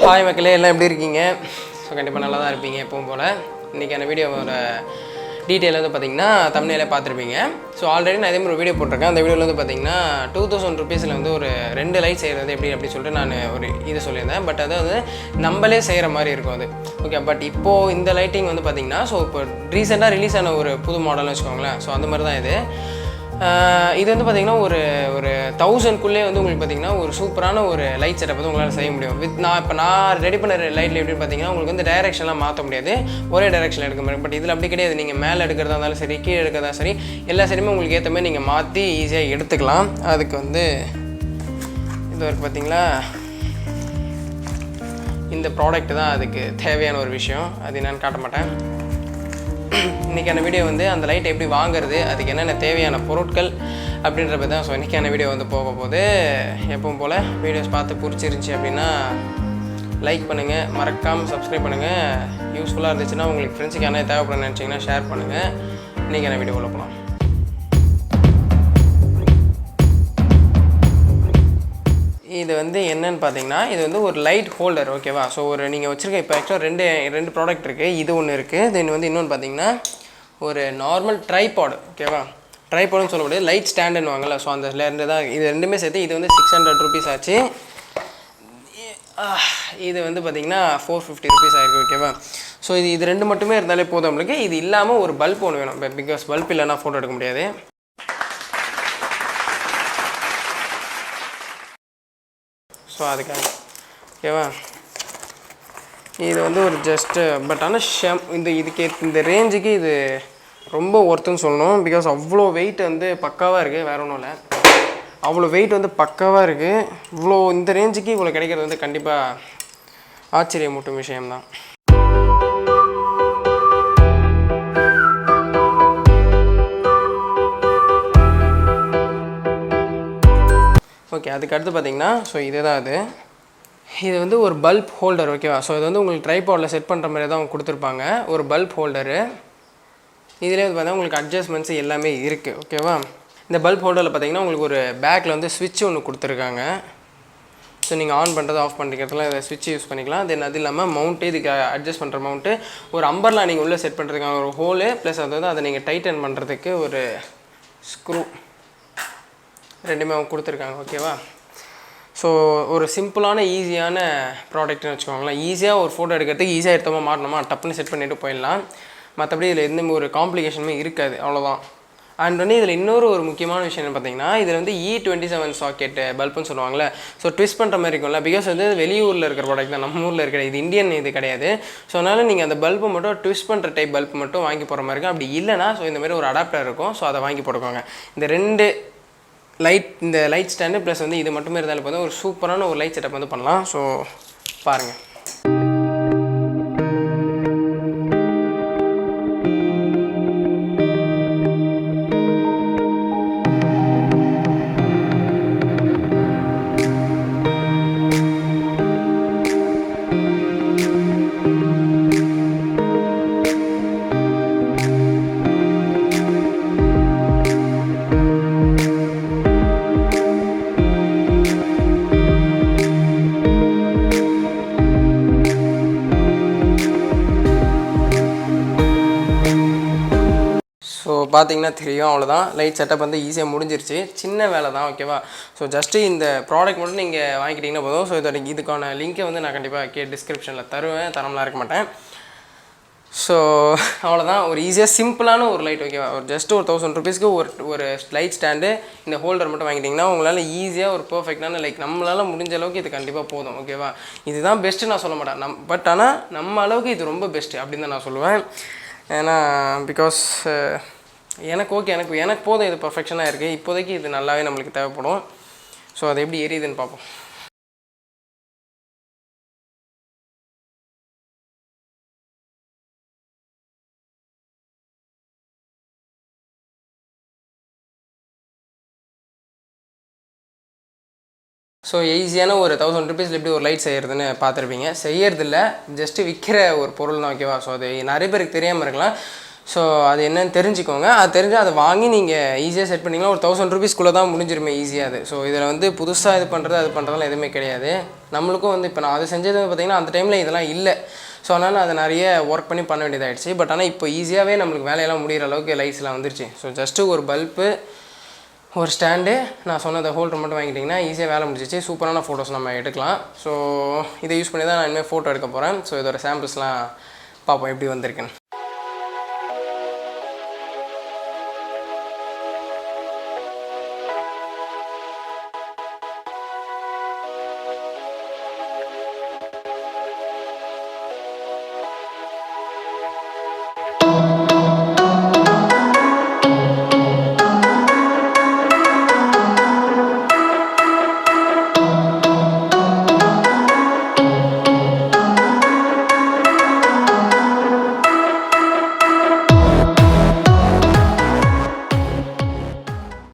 Hi மக்களே, எல்லாம் எப்படி இருக்கீங்க? ஸோ கண்டிப்பாக நல்லா தான் இருப்பீங்க எப்பவும் போல். இன்றைக்கான வீடியோவோட டீட்டெயில் வந்து பார்த்திங்கன்னா தம்ப்நெயிலே பார்த்துருப்பீங்க. ஸோ ஆல்ரெடி நான் இதே மாதிரி ஒரு வீடியோ போட்டிருக்கேன். அந்த வீடியோவில் வந்து பார்த்திங்கன்னா 2000 ருபீஸில் வந்து ஒரு 2 லைட் செய்கிறது எப்படி அப்படின்னு சொல்லிட்டு நான் ஒரு இது சொல்லியிருந்தேன். பட் அது வந்து நம்மளே செய்கிற மாதிரி இருக்கும் அது. ஓகே, பட் இப்போது இந்த லைட்டிங் வந்து பார்த்திங்கன்னா ஸோ இப்போ ரீசெண்டாக ரிலீஸ் ஆன ஒரு புது மாடல்னு வச்சுக்கோங்களேன். ஸோ அந்த மாதிரி தான் இது வந்து பார்த்திங்கன்னா ஒரு 1000க்குள்ளே வந்து உங்களுக்கு பார்த்திங்கன்னா ஒரு சூப்பரான ஒரு லைட் செட்டப் வந்து உங்களால் செய்ய முடியும். நான் ரெடி பண்ண லைட்டில் எப்படின்னு பார்த்திங்கன்னா உங்களுக்கு வந்து டைரெக்ஷன்லாம் மாற்ற முடியாது, ஒரே டைரெக்ஷனில் எடுக்க முடியும். பட் இதில் அப்படி கிடையாது. நீங்கள் மேலே எடுக்கிறதா இருந்தாலும் சரி, கீழே எடுக்கிறதா சரி, எல்லா சைடுமே உங்களுக்கு ஏற்ற மாதிரி நீங்கள் மாற்றி ஈஸியாக எடுத்துக்கலாம். அதுக்கு வந்து இது வரைக்கும் பார்த்திங்களா, இந்த ப்ராடக்ட் தான் அதுக்கு தேவையான ஒரு விஷயம். அது என்னென்னு காட்ட மாட்டேன். இன்றைக்கான வீடியோ வந்து அந்த லைட் எப்படி வாங்குறது, அதுக்கு என்னென்ன தேவையான பொருட்கள் அப்படின்றப்ப தான். ஸோ இன்றைக்கான வீடியோ வந்து போக போது எப்பவும் போல் வீடியோஸ் பார்த்து பிடிச்சிருந்துச்சி அப்படின்னா லைக் பண்ணுங்கள், மறக்காமல் சப்ஸ்கிரைப் பண்ணுங்கள். யூஸ்ஃபுல்லாக இருந்துச்சுன்னா உங்களுக்கு ஃப்ரெண்ட்ஸுக்கு என்ன தேவைப்படணும்னு நினச்சிங்கன்னா ஷேர் பண்ணுங்கள். இன்றைக்கான வீடியோவில் போகலாம். இது வந்து என்னன்னு பார்த்தீங்கன்னா, இது வந்து ஒரு லைட் ஹோல்டர். ஓகேவா? ஸோ ஒரு நீங்கள் வச்சுருக்க இப்போ ஆக்சுவலாக ரெண்டு ப்ராடக்ட் இருக்குது. இது ஒன்று இருக்குது. தென் வந்து இன்னொன்று பார்த்தீங்கன்னா ஒரு நார்மல் ட்ரைபாட். ஓகேவா? ட்ரைபாட்னு சொல்ல முடியாது, லைட் ஸ்டாண்டுன்னு வாங்கல. ஸோ அந்த ரெண்டு தான், இது ரெண்டுமே சேர்த்து இது வந்து 600 ருபீஸ் ஆச்சு. இது வந்து பார்த்திங்கன்னா 450 ருபீஸ் ஆகிருக்கு. ஓகேவா? ஸோ இது ரெண்டு மட்டுமே இருந்தாலே போதும் நம்மளுக்கு. இது இல்லாமல் ஒரு பல்ப் ஒன்று வேணும். பிகாஸ் பல்ப் இல்லைன்னா ஃபோட்டோ எடுக்க முடியாது. ஸோ அதுக்காக ஓகேவா? இது வந்து ஒரு ஜஸ்ட்டு பட் ஆனால் இந்த ரேஞ்சுக்கு இது ரொம்ப ஒர்த்துன்னு சொல்லணும். பிகாஸ் அவ்வளோ வெயிட் வந்து பக்காவாக இருக்குது. வேறு ஒன்றும் இல்லை, அவ்வளோ வெயிட் வந்து பக்காவாக இருக்குது. இவ்வளோ இந்த ரேஞ்சுக்கு இவ்வளோ கிடைக்கிறது வந்து கண்டிப்பாக ஆச்சரியமூட்டும் விஷயம்தான். ஓகே, அதுக்கு அடுத்து பார்த்திங்கன்னா ஸோ இதுதான் இது வந்து ஒரு பல்ப் ஹோல்டர். ஓகேவா? ஸோ இது வந்து உங்களுக்கு ட்ரைபாடில் செட் பண்ணுற மாதிரி தான் அவங்க கொடுத்துருப்பாங்க, ஒரு பல்ப் ஹோல்டரு. இதிலே வந்து பார்த்தா உங்களுக்கு அட்ஜஸ்ட்மெண்ட்ஸ் எல்லாமே இருக்குது. ஓகேவா? இந்த பல்ப் ஹோல்டரில் பார்த்திங்கன்னா உங்களுக்கு ஒரு பேக்கில் வந்து ஸ்விட்ச் ஒன்று கொடுத்துருக்காங்க. ஸோ நீங்கள் ஆன் பண்ணுறது ஆஃப் பண்ணிக்கிறதுலாம் இதை ஸ்விட்ச் யூஸ் பண்ணிக்கலாம். தென் அது இல்லாமல் மவுண்ட்டு, இதுக்கு அட்ஜஸ்ட் பண்ணுற மவுண்ட்டு, ஒரு அம்பர்லாம் நீங்கள் உள்ளே செட் பண்ணுறதுக்கான ஒரு ஹோலு, ப்ளஸ் அது வந்து அதை நீங்கள் டைட்டன் பண்ணுறதுக்கு ஒரு ஸ்க்ரூ, ரெண்டுமே அவங்க கொடுத்துருக்காங்க. ஓகேவா? ஸோ ஒரு சிம்பிளான ஈஸியான ப்ராடக்ட்னு வச்சுக்கோங்களேன். ஈஸியாக ஒரு ஃபோட்டோ எடுக்கிறதுக்கு ஈஸியாக எடுத்தோமா மாட்டணுமா டப்புன்னு செட் பண்ணிவிட்டு போயிடலாம். மற்றபடி இதில் எந்த ஒரு காம்ப்ளிகேஷனுமே இருக்காது, அவ்வளோதான். அண்ட் வந்து இதில் இன்னொரு முக்கியமான விஷயம் என்ன பார்த்தீங்கன்னா, இதில் வந்து E27 சாக்கெட் பல்புன்னு சொல்லுவாங்கள்ல. ஸோ ட்விஸ்ட் பண்ணுற மாதிரி இருக்கும்ல. பிகாஸ் வந்து வெளியூரில் இருக்கிற ப்ராடக்ட் தான், நம்ம ஊரில் இருக்கிற இது இந்தியன் இது கிடையாது. ஸோ அதனால் நீங்கள் அந்த பல்பை மட்டும் ட்விஸ்ட் பண்ணுற டைப் பல்ப் மட்டும் வாங்கி போகிற மாதிரி இருக்கும். அப்படி இல்லைனா ஸோ இந்த மாதிரி ஒரு அடாப்டர் இருக்கும். ஸோ அதை வாங்கி போட்டுக்கோங்க. இந்த லைட் ஸ்டாண்டு ப்ளஸ் வந்து இது மட்டுமே இருந்தாலும் போதும், ஒரு சூப்பரான ஒரு லைட் செட்டப் வந்து பண்ணலாம். ஸோ பாருங்கள். ஸோ பார்த்தீங்கன்னா தெரியும், அவ்வளோதான். லைட் செட்டப் வந்து ஈஸியாக முடிஞ்சிருச்சு. சின்ன வேலை தான். ஓகேவா? ஸோ ஜஸ்ட்டு இந்த ப்ராடக்ட் மட்டும் நீங்கள் வாங்கிக்கிட்டிங்கன்னா போதும். ஸோ இதுக்கான லிங்க்கை வந்து நான் கண்டிப்பாக டிஸ்கிரிப்ஷனில் தரம்லாம் இருக்க மாட்டேன். ஸோ அவ்வளோதான். ஒரு ஈஸியாக சிம்பிளான ஒரு லைட். ஓகேவா? ஒரு ஜஸ்ட்டு ஒரு 1000 ருபீஸ்க்கு ஒரு லைட் ஸ்டாண்டு, இந்த ஹோல்டர் மட்டும் வாங்கிட்டிங்கன்னா உங்களால் ஈஸியாக ஒரு பர்ஃபெக்டான நம்மளால் முடிஞ்ச அளவுக்கு இது கண்டிப்பாக போதும். ஓகேவா? இதுதான் பெஸ்ட்டு நான் சொல்ல மாட்டேன், பட் ஆனால் நம்ம அளவுக்கு இது ரொம்ப பெஸ்ட்டு அப்படின்னு தான் நான் சொல்லுவேன். ஏன்னா பிகாஸ் எனக்கு போதும், இது பர்ஃபெக்ஷனாக இருக்குது. இப்போதைக்கு இது நல்லாவே நம்மளுக்கு தேவைப்படும். ஸோ அது எப்படி எரியுதுன்னு பார்ப்போம். ஸோ ஈஸியான ஒரு 1000 ருபீஸில் எப்படி ஒரு லைட் செய்கிறதுன்னு பார்த்துருப்பீங்க. செய்யறதில்ல, ஜஸ்ட்டு விற்கிற ஒரு பொருள் தான். ஓகேவா? ஸோ அது நிறைய பேருக்கு தெரியாமல் இருக்கலாம். ஸோ அது என்னன்னு தெரிஞ்சுக்கோங்க. அது தெரிஞ்சு அதை வாங்கி நீங்கள் ஈஸியாக செட் பண்ணிங்கன்னா ஒரு 1000 ரூபீஸ்க்குள்ளே தான் முடிஞ்சிருமே ஈஸியாக அது. ஸோ இதில் வந்து புதுசாக இது பண்ணுறது அது பண்ணுறதுலாம் எதுவுமே கிடையாது. நம்மளுக்கும் வந்து இப்போ நான் அது செஞ்சது பார்த்திங்கன்னா அந்த டைமில் இதெல்லாம் இல்லை. ஸோ அதனால் அதை நிறைய ஒர்க் பண்ண வேண்டியதாகிடுச்சு. பட் ஆனால் இப்போ ஈஸியாகவே நம்மளுக்கு வேலையெல்லாம் முடிகிற அளவுக்கு லைட்ஸ்லாம் வந்துருச்சு. ஸோ ஜஸ்ட்டு ஒரு பல்பு, ஒரு ஸ்டாண்டு, நான் சொன்ன அந்த ஹோல்டர் மட்டும் வாங்கிட்டிங்கன்னா ஈஸியாக வேலை முடிஞ்சிச்சு. சூப்பரான ஃபோட்டோஸ் நம்ம எடுக்கலாம். ஸோ இதை யூஸ் பண்ணி தான் நான் இனிமேல் ஃபோட்டோ எடுக்க போகிறேன். ஸோ இதோட சாம்பிள்ஸ்லாம் பார்ப்போம் எப்படி வந்திருக்குன்னு.